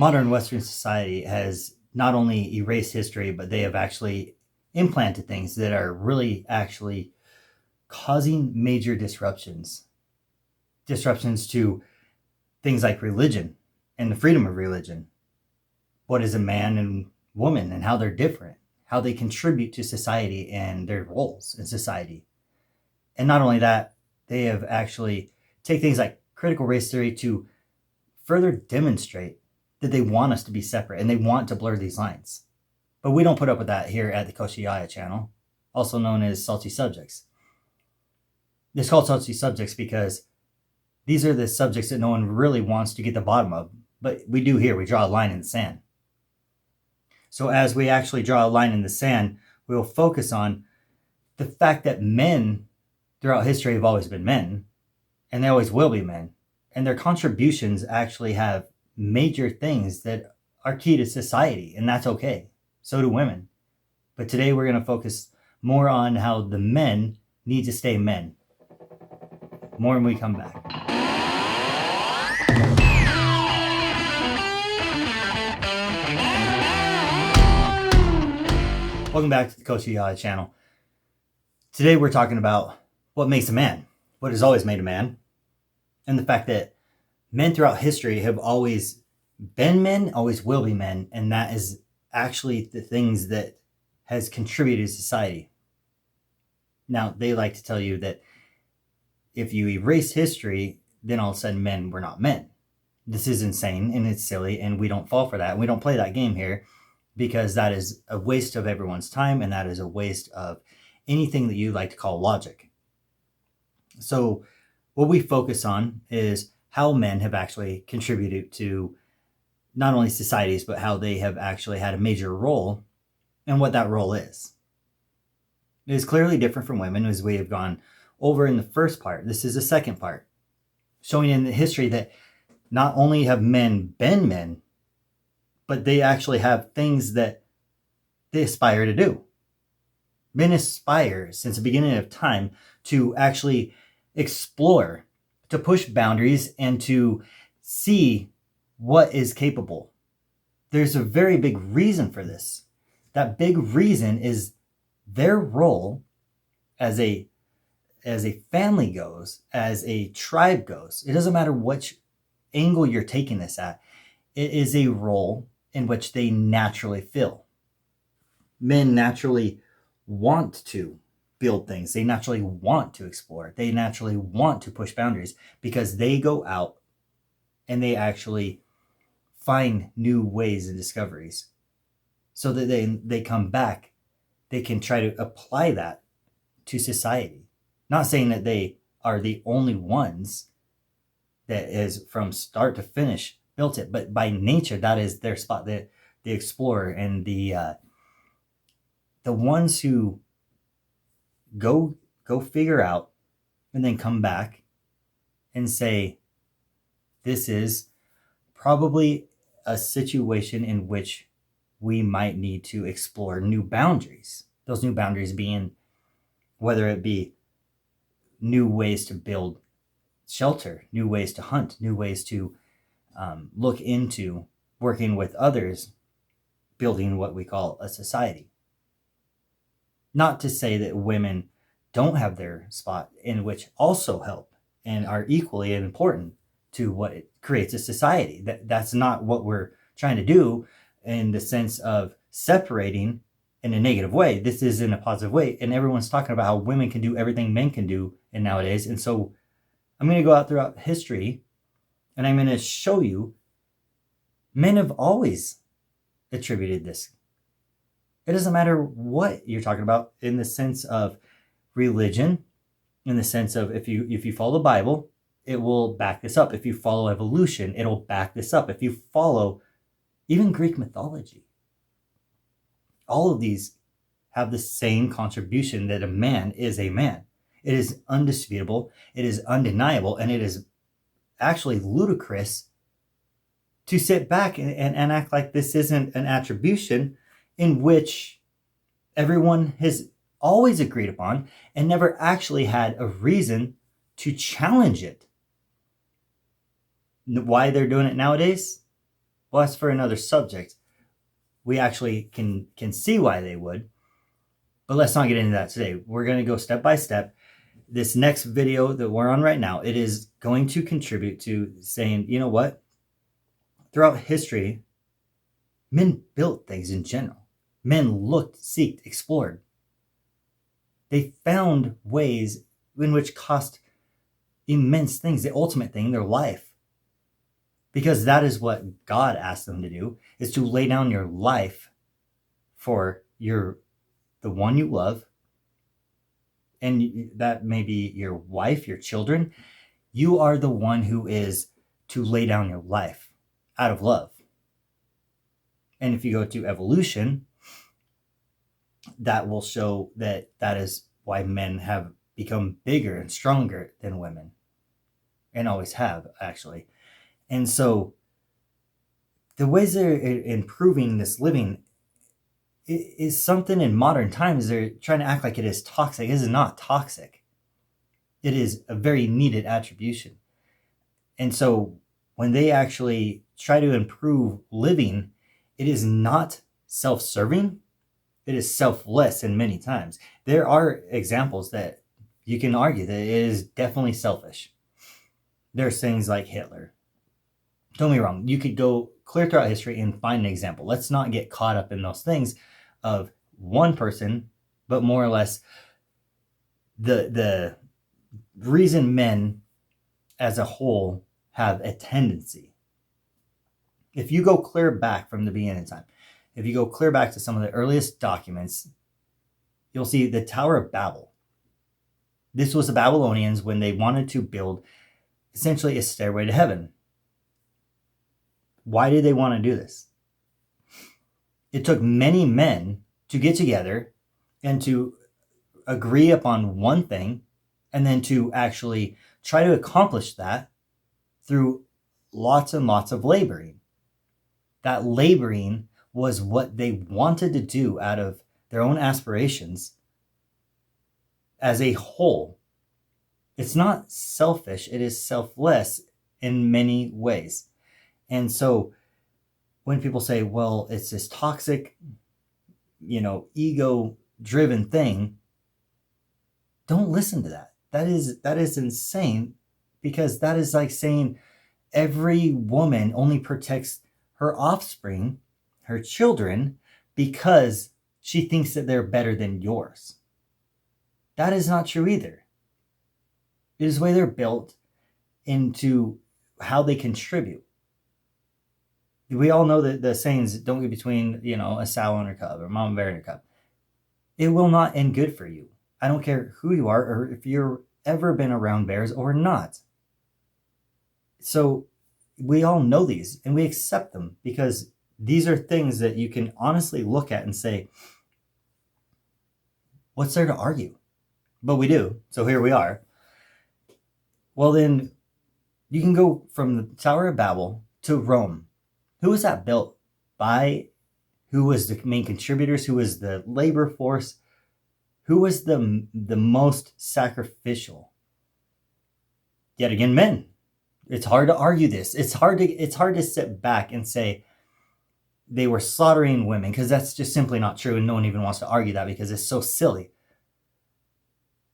modern Western society has not only erased history, but they have actually implanted things that are really actually causing major disruptions. Disruptions to things like religion and the freedom of religion. What is a man and woman and how they're different, how they contribute to society and their roles in society. And not only that, they have actually taken things like critical race theory to further demonstrate that they want us to be separate and they want to blur these lines. But we don't put up with that here at the Koshiyaya channel, also known as Salty Subjects. It's called Salty Subjects because these are the subjects that no one really wants to get the bottom of. But we do here, we draw a line in the sand. So as we actually draw a line in the sand, we'll focus on the fact that men throughout history have always been men, and they always will be men. And their contributions actually have major things that are key to society, and that's okay. So do women. But today we're going to focus more on how the men need to stay men. More when we come back. Welcome back to the Koshiyaya channel. Today we're talking about what makes a man, what has always made a man, and the fact that men throughout history have always been men, always will be men, and that is actually the things that has contributed to society. Now, they like to tell you that if you erase history, then all of a sudden men were not men. This is insane and it's silly, and we don't fall for that. We don't play that game here because that is a waste of everyone's time, and that is a waste of anything that you like to call logic. So what we focus on is how men have actually contributed to not only societies, but how they have actually had a major role and what that role is. It is clearly different from women, as we have gone over in the first part. This is the second part, showing in the history that not only have men been men, but they actually have things that they aspire to do. Men aspire since the beginning of time to actually explore, to push boundaries, and to see what is capable. There's a very big reason for this. That big reason is their role as a family goes, as a tribe goes. It doesn't matter which angle you're taking this at. It is a role in which they naturally fill. Men naturally want to build things. They naturally want to explore. They naturally want to push boundaries because they go out and they actually find new ways and discoveries so that they come back. They can try to apply that to society. Not saying that they are the only ones that is from start to finish built it, but by nature, that is their spot, the explorer and the ones who go figure out and then come back and say, this is probably a situation in which we might need to explore new boundaries. Those new boundaries being whether it be new ways to build shelter, new ways to hunt, new ways to look into working with others, building what we call a society. Not to say that women don't have their spot, in which also help and are equally important to what it creates a society. That's not what we're trying to do in the sense of separating in a negative way. This is in a positive way. And everyone's talking about how women can do everything men can do in nowadays. And so I'm going to go out throughout history and I'm going to show you men have always attributed this. It doesn't matter what you're talking about in the sense of religion, in the sense of if you follow the Bible, it will back this up. If you follow evolution, it'll back this up. If you follow even Greek mythology, all of these have the same contribution that a man is a man. It is undisputable, it is undeniable, and it is actually ludicrous to sit back and act like this isn't an attribution in which everyone has always agreed upon and never actually had a reason to challenge it. Why they're doing it nowadays? Well, that's for another subject. We actually can see why they would, but let's not get into that today. We're going to go step by step. This next video that we're on right now, it is going to contribute to saying, you know what? Throughout history, men built things in general. Men looked, seeked, explored. They found ways in which cost immense things, the ultimate thing, their life. Because that is what God asked them to do, is to lay down your life for the one you love. And that may be your wife, your children. You are the one who is to lay down your life out of love. And if you go to evolution, that will show that is why men have become bigger and stronger than women, and always have, actually. And so the ways they're improving this living is something in modern times. They're trying to act like it is toxic. It is not toxic. It is a very needed attribution. And so when they actually try to improve living, it is not self-serving. It is selfless in many times. There are examples that you can argue that it is definitely selfish. There's things like Hitler. Don't get me wrong. You could go clear throughout history and find an example. Let's not get caught up in those things of one person, but more or less the reason men as a whole have a tendency. If you go clear back from the beginning of time, if you go clear back to some of the earliest documents, you'll see the Tower of Babel. This was the Babylonians when they wanted to build essentially a stairway to heaven. Why did they want to do this? It took many men to get together and to agree upon one thing, and then to actually try to accomplish that through lots and lots of laboring. That laboring was what they wanted to do out of their own aspirations as a whole. It's not selfish, it is selfless in many ways. And so when people say, well, it's this toxic, ego-driven thing, don't listen to that. That is insane, because that is like saying every woman only protects her offspring, her children, because she thinks that they're better than yours. That is not true either. It is the way they're built into how they contribute. We all know that the sayings, don't get between, a sow and her cub, or mama bear and her cub. It will not end good for you. I don't care who you are, or if you've ever been around bears or not. So we all know these, and we accept them, because these are things that you can honestly look at and say, what's there to argue? But we do. So here we are. Well, then you can go from the Tower of Babel to Rome. Who was that built by? Who was the main contributors? Who was the labor force? Who was the most sacrificial? Yet again, men. It's hard to argue this. It's hard to sit back and say they were slaughtering women, because that's just simply not true, and no one even wants to argue that because it's so silly.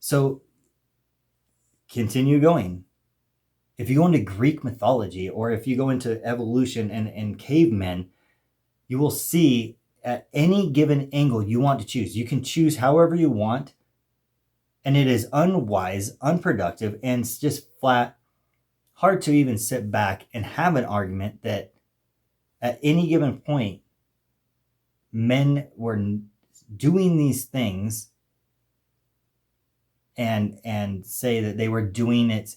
So continue going. If you go into Greek mythology, or if you go into evolution and cavemen, you will see at any given angle you want to choose. You can choose however you want, and it is unwise, unproductive, and it's just flat hard to even sit back and have an argument that at any given point men were doing these things and say that they were doing it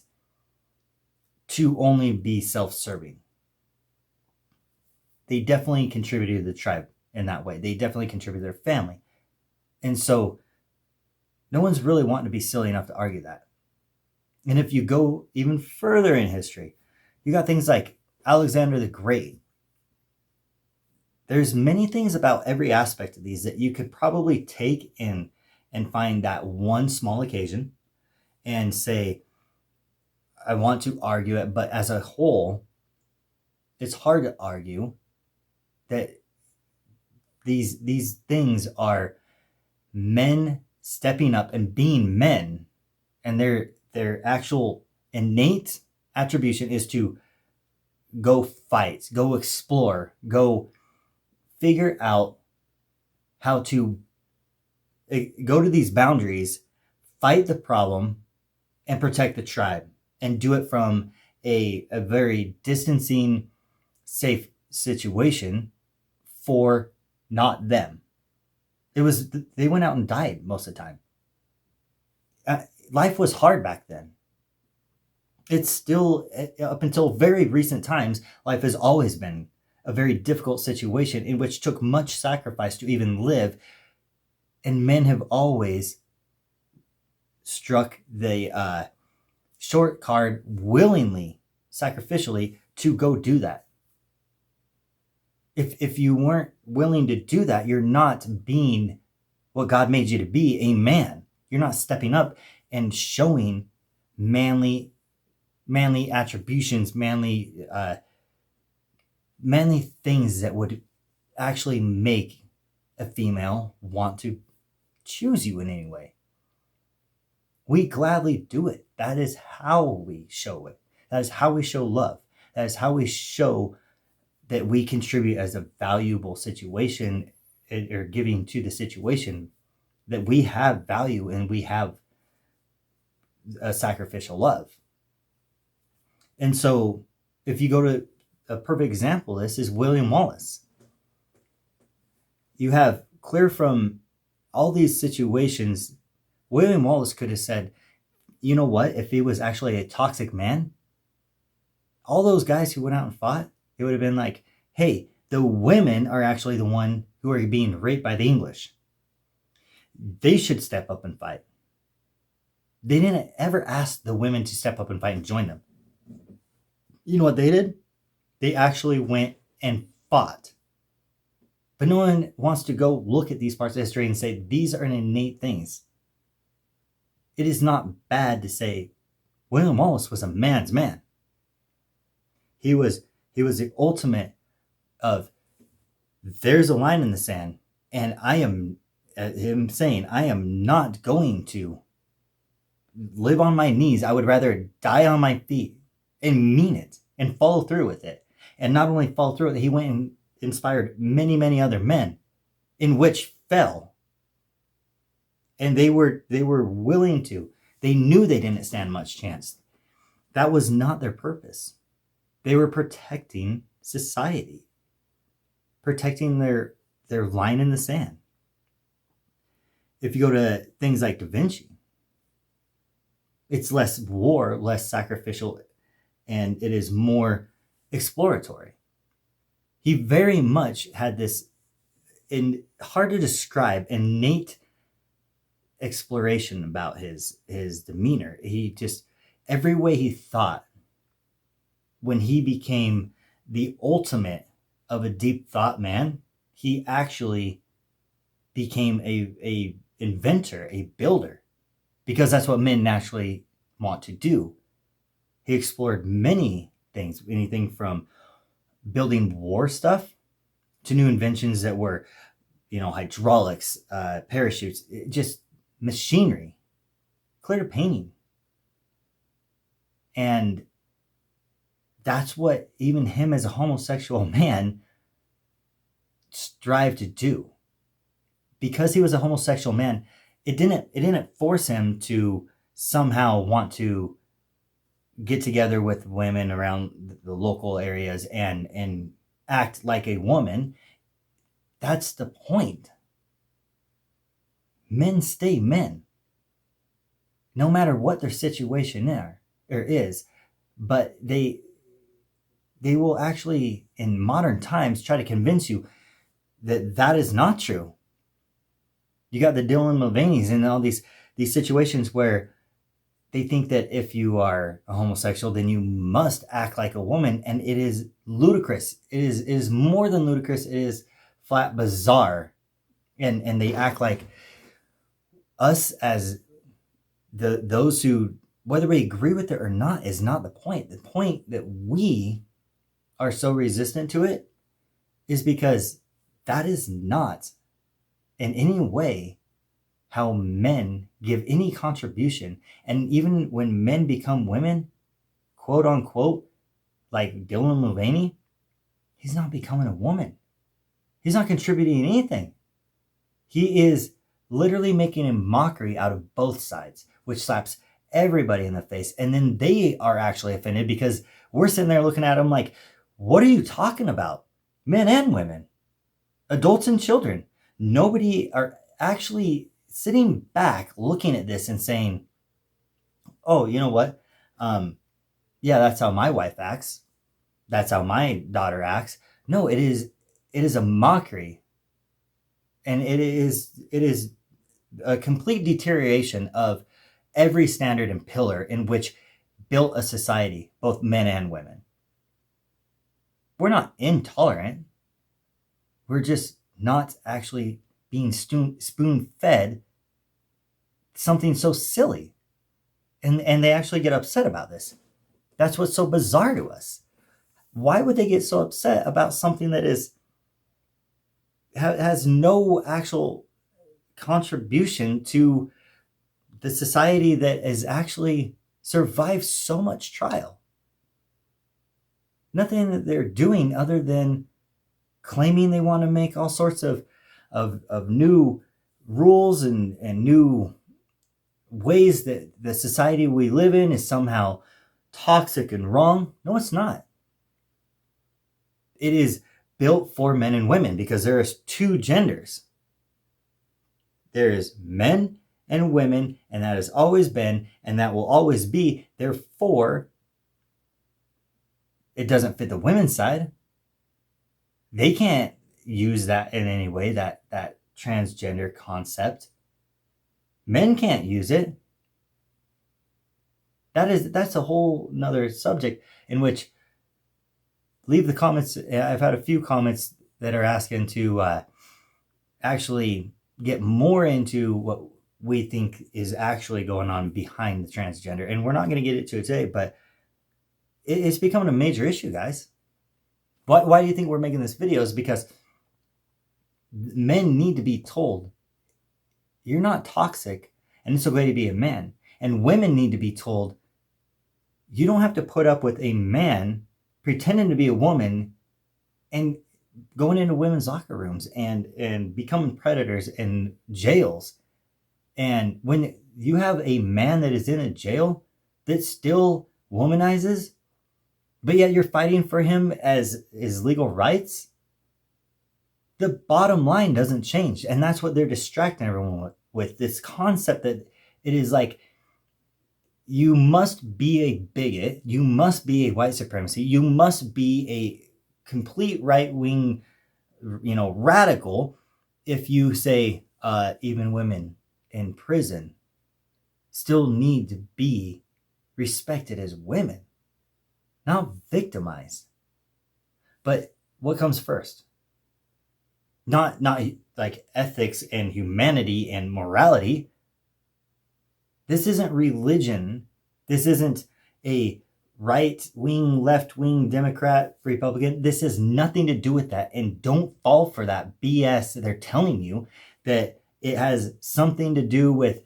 to only be self-serving. They definitely contributed to the tribe in that way. They definitely contributed to their family. And so no one's really wanting to be silly enough to argue that. And if you go even further in history, you got things like Alexander the Great. There's many things about every aspect of these that you could probably take in and find that one small occasion and say, I want to argue it, but as a whole, it's hard to argue that these things are men stepping up and being men, and their actual innate attribution is to go fight, go explore, go figure out how to go to these boundaries, fight the problem, and protect the tribe, and do it from a very distancing, safe situation for not them. They went out and died most of the time. Life was hard back then. It's still, up until very recent times, life has always been a very difficult situation in which took much sacrifice to even live. And men have always struck the short card willingly, sacrificially, to go do that. If you weren't willing to do that, you're not being what God made you to be, a man. You're not stepping up and showing manly attributions, manly things that would actually make a female want to choose you in any way. We gladly do it. That is how we show it. That is how we show love. That is how we show that we contribute as a valuable situation, or giving to the situation, that we have value and we have a sacrificial love. And so if you go to a perfect example of this is William Wallace. You have clear from all these situations, William Wallace could have said, you know what, if he was actually a toxic man, all those guys who went out and fought, it would have been like, hey, the women are actually the one who are being raped by the English. They should step up and fight. They didn't ever ask the women to step up and fight and join them. You know what they did? They actually went and fought. But no one wants to go look at these parts of history and say, these are innate things. It is not bad to say, William Wallace was a man's man. He was the ultimate of, there's a line in the sand, and I am, him saying, I am not going to live on my knees. I would rather die on my feet, and mean it and follow through with it. And not only follow through with it, he went and inspired many, many other men in which fell. And they were willing to. They knew they didn't stand much chance. That was not their purpose. They were protecting society, protecting their line in the sand. If you go to things like Da Vinci, it's less war, less sacrificial, and it is more exploratory. He very much had this, hard to describe, innate exploration about his demeanor. He just, every way he thought, when he became the ultimate of a deep thought man, he actually became a inventor, a builder, because that's what men naturally want to do. He explored many things, anything from building war stuff to new inventions that were, hydraulics, parachutes, just machinery, clear painting. And that's what even him as a homosexual man strived to do. Because he was a homosexual man, it didn't force him to somehow want to get together with women around the local areas and act like a woman. That's the point. Men stay men, no matter what their situation is. But they will actually, in modern times, try to convince you that that is not true. You got the Dylan Mulvaney's and all these situations where they think that if you are a homosexual, then you must act like a woman. And it is ludicrous. It is more than ludicrous. It is flat bizarre. And they act like us as those who, whether we agree with it or not, is not the point. The point that we are so resistant to it is because that is not in any way how men give any contribution. And even when men become women, quote unquote, like Dylan Mulvaney, he's not becoming a woman. He's not contributing anything. He is literally making a mockery out of both sides, which slaps everybody in the face. And then they are actually offended because we're sitting there looking at him like, what are you talking about? Men and women, adults and children. Nobody are actually sitting back looking at this and saying, oh, you know what? Yeah, that's how my wife acts. That's how my daughter acts. No, it is a mockery. And it is a complete deterioration of every standard and pillar in which built a society, both men and women. We're not intolerant. We're just not actually being spoon-fed something so silly. And they actually get upset about this. That's what's so bizarre to us. Why would they get so upset about something that has no actual contribution to the society that has actually survived so much trial? Nothing that they're doing other than claiming they want to make all sorts of new rules and new ways that the society we live in is somehow toxic and wrong. No, it's not. It is built for men and women because there is two genders. There is men and women, and that has always been, and that will always be. Therefore, it doesn't fit the women's side. They can't use that in any way, that transgender concept. Men can't use it. That's a whole nother subject in which leave the comments. I've had a few comments that are asking to actually get more into what we think is actually going on behind the transgender. And we're not going to get into it today, but it's becoming a major issue, guys. Why do you think we're making this video? Is because men need to be told, you're not toxic, and it's okay to be a man. And women need to be told, you don't have to put up with a man pretending to be a woman and going into women's locker rooms and becoming predators in jails. And when you have a man that is in a jail that still womanizes, but yet you're fighting for him as his legal rights, the bottom line doesn't change. And that's what they're distracting everyone with this concept that it is like, you must be a bigot, you must be a white supremacy, you must be a complete right-wing, radical if you say even women in prison still need to be respected as women, not victimized. But what comes first? Not like ethics and humanity and morality. This isn't religion. This isn't a right-wing, left-wing, Democrat, Republican. This has nothing to do with that. And don't fall for that BS that they're telling you that it has something to do with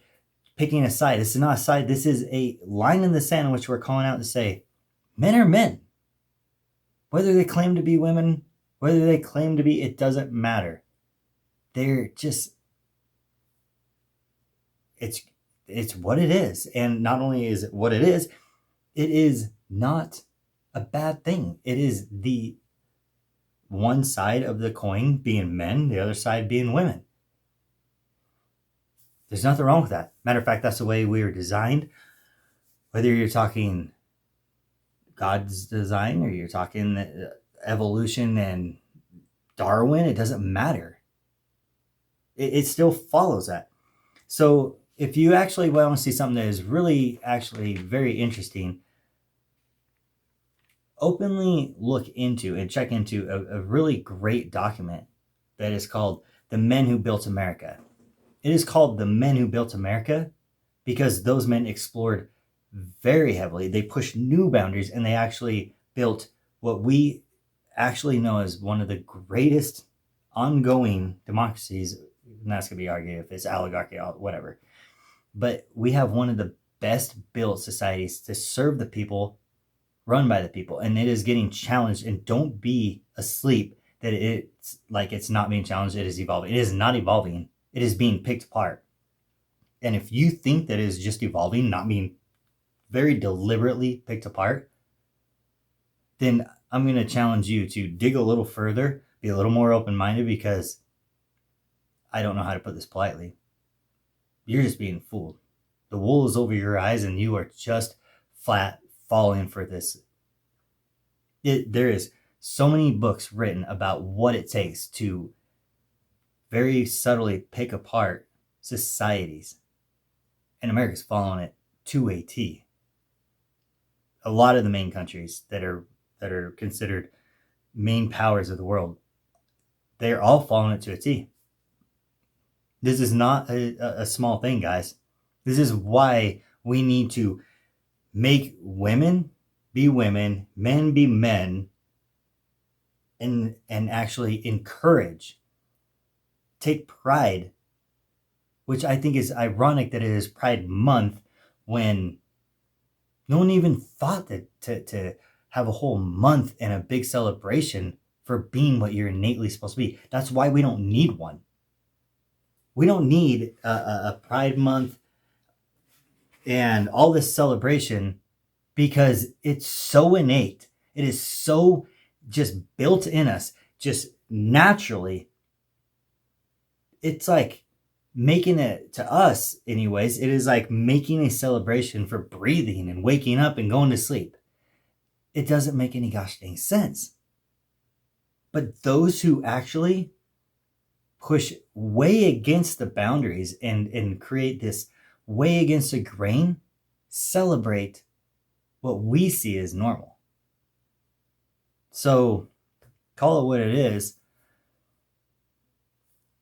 picking a side. This is not a side. This is a line in the sand in which we're calling out to say, men are men. Whether they claim to be women, whether they claim to be, it doesn't matter. They're just, it's what it is. And not only is it what it is not a bad thing. It is the one side of the coin being men, the other side being women. There's nothing wrong with that. Matter of fact, that's the way we were designed. Whether you're talking God's design or you're talking evolution and Darwin, it doesn't matter. It still follows that. So if you actually want to see something that is really actually very interesting, openly look into and check into a really great document that is called The Men Who Built America. It is called The Men Who Built America because those men explored very heavily. They pushed new boundaries and they actually built what we actually know as one of the greatest ongoing democracies, and that's going to be argued if it's oligarchy or whatever, but we have one of the best built societies to serve the people, run by the people, and it is getting challenged. And don't be asleep that it's like it's not being challenged. It is evolving. It is not evolving. It is being picked apart. And if you think that it is just evolving, not being very deliberately picked apart, then I'm going to challenge you to dig a little further, be a little more open-minded, because I don't know how to put this politely. You're just being fooled. The wool is over your eyes and you are just flat falling for this. There is so many books written about what it takes to very subtly pick apart societies. And America's following it to a T. A lot of the main countries that are considered main powers of the world, they're all following it to a T. This is not a small thing, guys. This is why we need to make women be women, men be men, and actually encourage, take pride, which I think is ironic that it is Pride Month when no one even thought that to have a whole month and a big celebration for being what you're innately supposed to be. That's why we don't need one. We don't need a Pride Month and all this celebration, because it's so innate. It is so just built in us, just naturally. It's like making it, to us anyways, it is like making a celebration for breathing and waking up and going to sleep. It doesn't make any gosh dang sense. But those who actually push way against the boundaries and create this way against the grain celebrate what we see as normal. So call it what it is.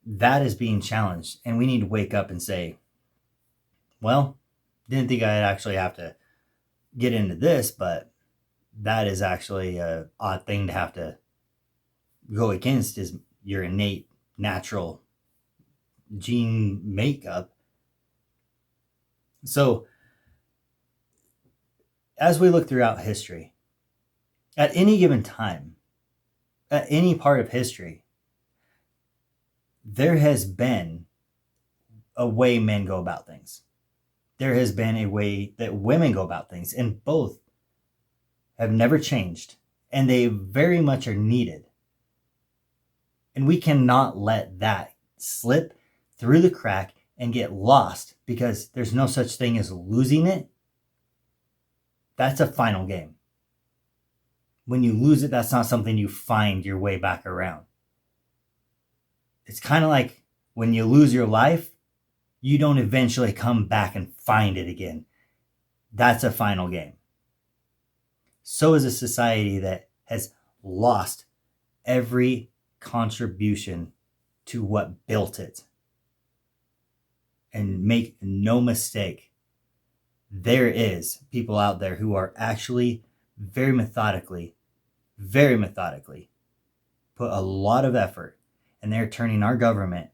That is being challenged, and we need to wake up and say, well, didn't think I'd actually have to get into this, but that is actually an odd thing to have to go against, is your innate natural gene makeup. So as we look throughout history, at any given time, at any part of history, there has been a way men go about things. There has been a way that women go about things, and both have never changed, and they very much are needed. And we cannot let that slip through the crack and get lost, because there's no such thing as losing it. That's a final game. When you lose it, that's not something you find your way back around. It's kind of like when you lose your life, you don't eventually come back and find it again. That's a final game. So is a society that has lost every contribution to what built it. And make no mistake, there is people out there who are actually very methodically put a lot of effort, and they're turning our government,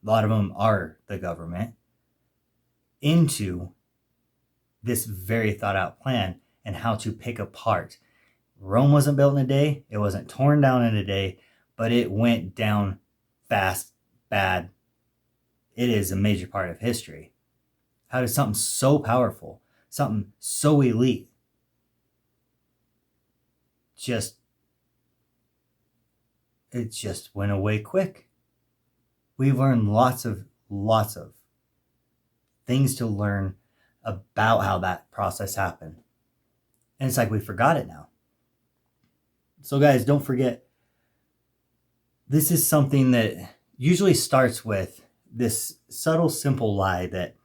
a lot of them are the government, into this very thought out plan and how to pick apart. Rome wasn't built in a day. It wasn't torn down in a day, but it went down fast, bad. It is a major part of history. How does something so powerful, something so elite, it just went away quick? We've learned lots of things to learn about how that process happened. And it's like we forgot it now. So guys, don't forget, this is something that usually starts with this subtle, simple lie that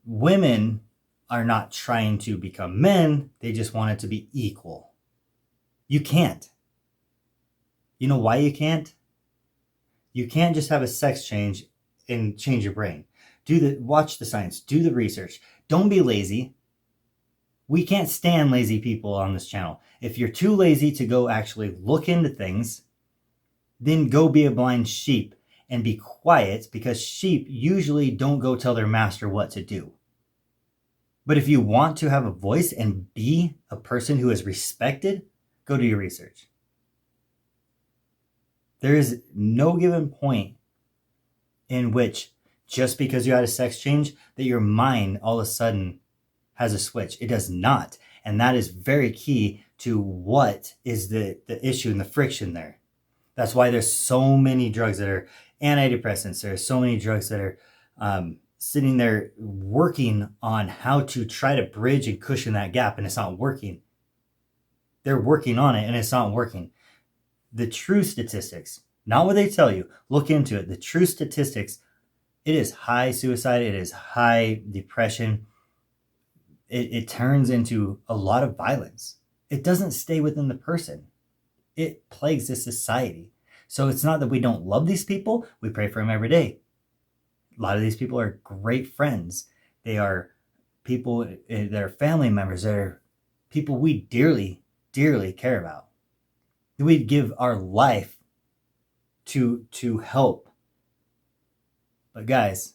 women are not trying to become men. They just want it to be equal. You can't. You know why you can't? You can't just have a sex change and change your brain. Watch the science, do the research. Don't be lazy. We can't stand lazy people on this channel. If you're too lazy to go actually look into things, then go be a blind sheep and be quiet, because sheep usually don't go tell their master what to do. But if you want to have a voice and be a person who is respected, go do your research. There is no given point in which just because you had a sex change that your mind all of a sudden has a switch. It does not. And that is very key to what is the issue and the friction there. That's why there's so many drugs that are antidepressants. There's so many drugs that are sitting there working on how to try to bridge and cushion that gap, and it's not working. They're working on it and it's not working. The true statistics, not what they tell you, look into it. The true statistics, it is high suicide, it is high depression. It turns into a lot of violence. It doesn't stay within the person. It plagues the society. So it's not that we don't love these people. We pray for them every day. A lot of these people are great friends. They are people that are family members. They're people we dearly, dearly care about. We'd give our life to help. But guys,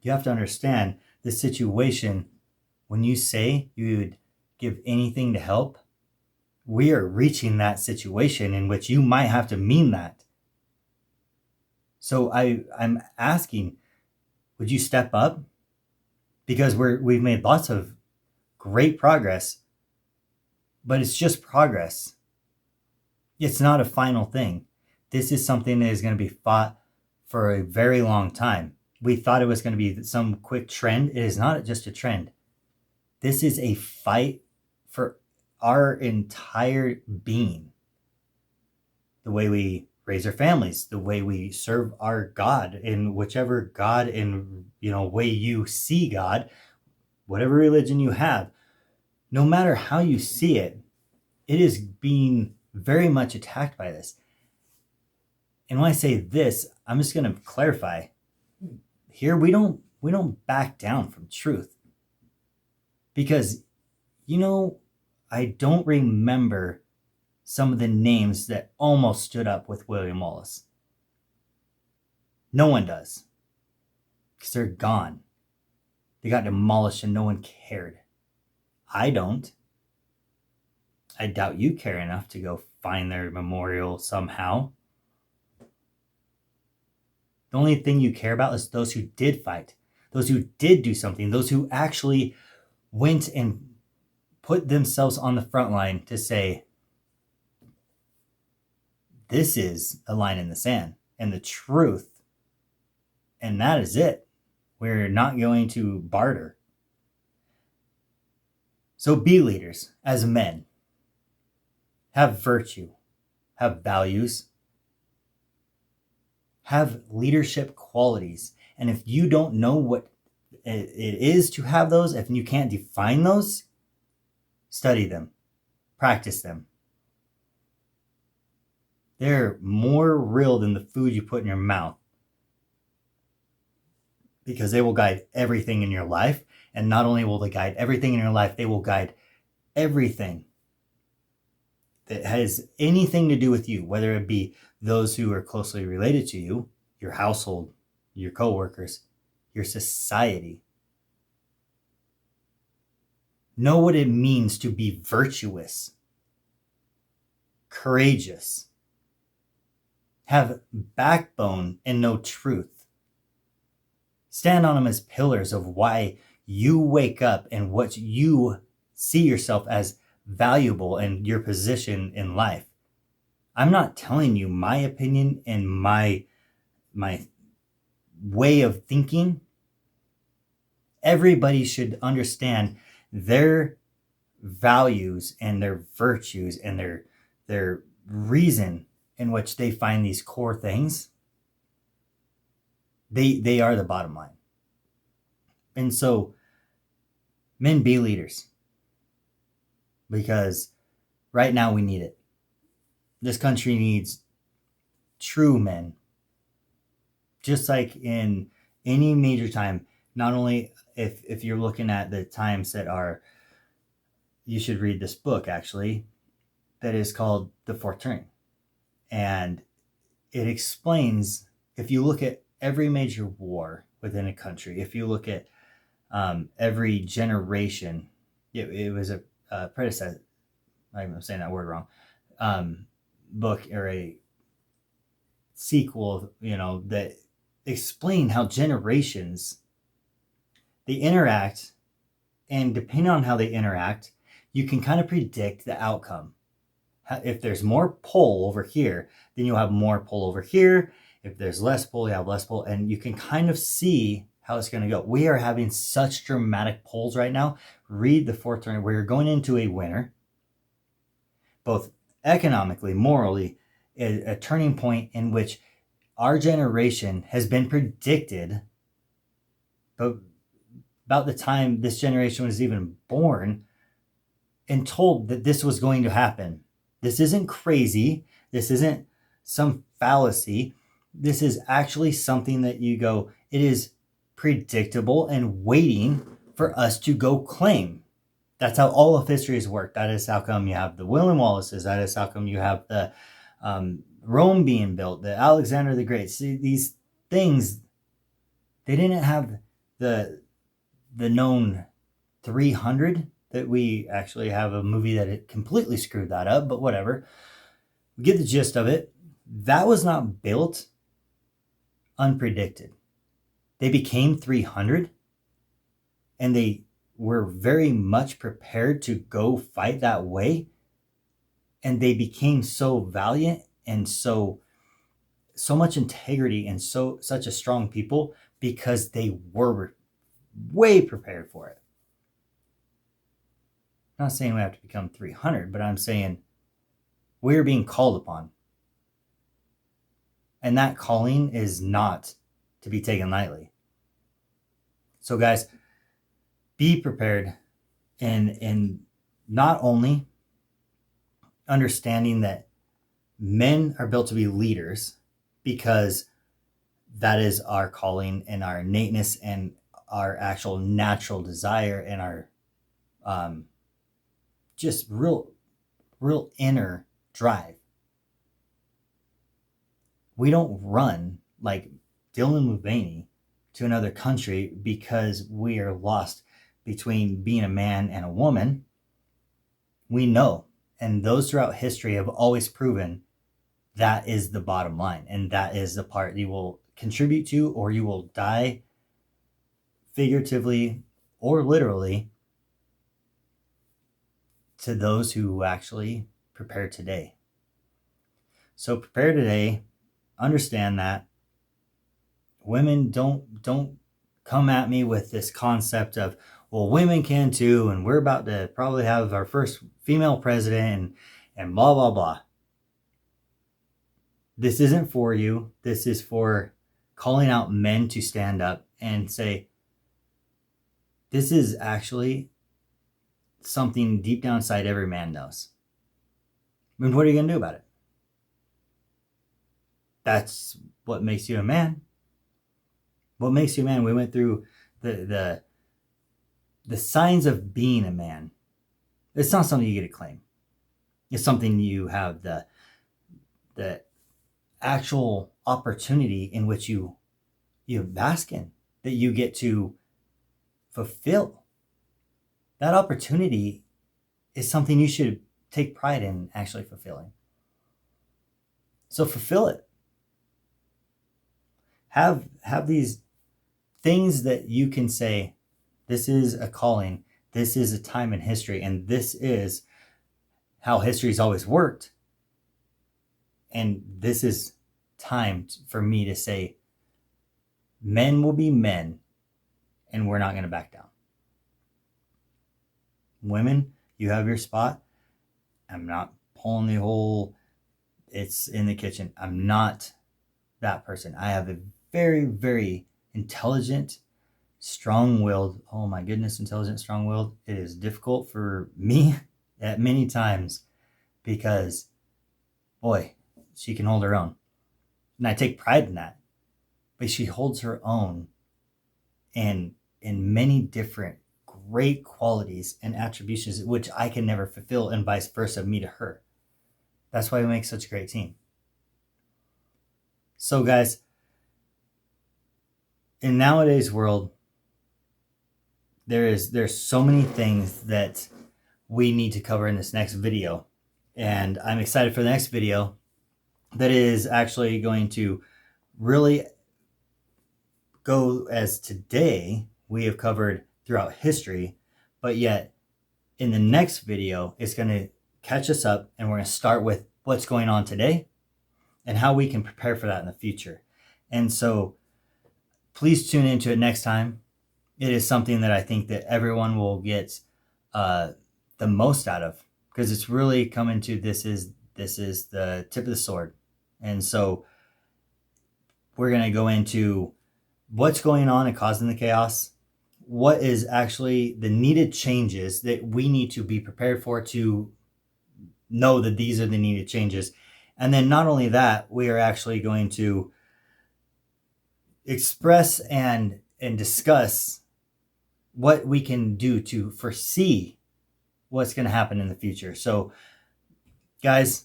you have to understand the situation. When you say you would give anything to help, we are reaching that situation in which you might have to mean that. So I'm asking, would you step up? Because we've made lots of great progress, but it's just progress. It's not a final thing. This is something that is going to be fought for a very long time. We thought it was going to be some quick trend. It is not just a trend. This is a fight for our entire being. The way we raise our families, the way we serve our God, in whichever God and way you see God, whatever religion you have, no matter how you see it, it is being very much attacked by this. And when I say this, I'm just going to clarify. Here we don't back down from truth. Because I don't remember some of the names that almost stood up with William Wallace. No one does. Because they're gone. They got demolished and no one cared. I don't. I doubt you care enough to go find their memorial somehow. The only thing you care about is those who did fight, those who did do something, those who actually went and put themselves on the front line to say, this is a line in the sand and the truth. And that is it. We're not going to barter. So be leaders as men. Have virtue. Have values. Have leadership qualities. And if you don't know what it is to have those, if you can't define those, study them. Practice them. They're more real than the food you put in your mouth, because they will guide everything in your life. And not only will they guide everything in your life, they will guide everything that has anything to do with you, whether it be those who are closely related to you, your household, your coworkers, your society. Know what it means to be virtuous, courageous, have backbone and know truth. Stand on them as pillars of why you wake up and what you see yourself as valuable and your position in life. I'm not telling you my opinion and my way of thinking. Everybody should understand their values and their virtues and their reason in which they find these core things. They are the bottom line. And so, men, be leaders. Because right now we need it. This country needs true men. Just like in any major time, not only if you're looking at the times that are you should read this book, actually, that is called The Fourth Turning. And it explains, if you look at every major war within a country, if you look at every generation, it was a predecessor, I'm saying that word wrong, book or a sequel, that explain how generations, they interact, and depending on how they interact, you can kind of predict the outcome. If there's more pull over here, then you'll have more pull over here. If there's less pull, you have less pull, and you can kind of see how it's going to go. We are having such dramatic pulls right now. Read The Fourth Turning, where you're going into a winter, both economically, morally, a turning point in which our generation has been predicted, but about the time this generation was even born, and told that this was going to happen. This isn't crazy. This isn't some fallacy. This is actually something that you go, it is predictable and waiting for us to go claim. That's how all of history has worked. That is how come you have the William Wallaces. That is how come you have the Rome being built, the Alexander the Great. See, these things, they didn't have the known 300 that we actually have a movie that it completely screwed that up, but whatever. We get the gist of it. That was not built unpredicted. They became 300, and they were very much prepared to go fight that way, and they became so valiant and so much integrity and such a strong people because they were way prepared for it. I'm not saying we have to become 300, but I'm saying we're being called upon. And that calling is not to be taken lightly. So guys, be prepared and not only understanding that men are built to be leaders because that is our calling and our innateness and our actual natural desire and our just real inner drive. We don't run like Dylan Mulvaney to another country because we are lost between being a man and a woman. We know, and those throughout history have always proven that is the bottom line, and that is the part you will contribute to, or you will die figuratively or literally to those who actually prepare today. So prepare today. Understand that women don't come at me with this concept of, well, women can too, and we're about to probably have our first female president and blah blah blah. This isn't for you. This is for calling out men to stand up and say, this is actually something deep down inside every man knows. I mean, what are you going to do about it? That's what makes you a man. What makes you a man? We went through the signs of being a man. It's not something you get to claim. It's something you have the actual opportunity in which you bask in, that you get to fulfill. That opportunity is something you should take pride in actually fulfilling. So fulfill it. Have these things that you can say, this is a calling, this is a time in history, and this is how history's always worked. And this is time for me to say, men will be men, and we're not going to back down. Women, you have your spot. I'm not pulling the whole, it's in the kitchen. I'm not that person. I have a very, very intelligent, strong-willed, oh my goodness, intelligent, strong-willed. It is difficult for me at many times because, boy, she can hold her own. And I take pride in that. But she holds her own in many different great qualities and attributions which I can never fulfill, and vice versa, me to her. That's why we make such a great team. So guys, in nowadays world, there's so many things that we need to cover in this next video. And I'm excited for the next video that is actually going to really go as today we have covered throughout history, but yet in the next video, it's going to catch us up, and we're going to start with what's going on today and how we can prepare for that in the future. And so please tune into it next time. It is something that I think that everyone will get the most out of, because it's really coming to this is the tip of the sword. And so we're going to go into what's going on and causing the chaos, what is actually the needed changes that we need to be prepared for, to know that these are the needed changes. And then not only that, we are actually going to express and discuss what we can do to foresee what's going to happen in the future. So guys,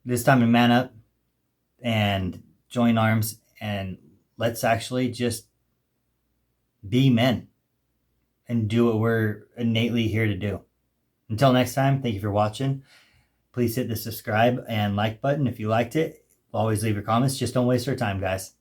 this time to man up and join arms, and let's actually just be men and do what we're innately here to do. Until next time, thank you for watching. Please hit the subscribe and like button if you liked it. Always leave your comments. Just don't waste our time, guys.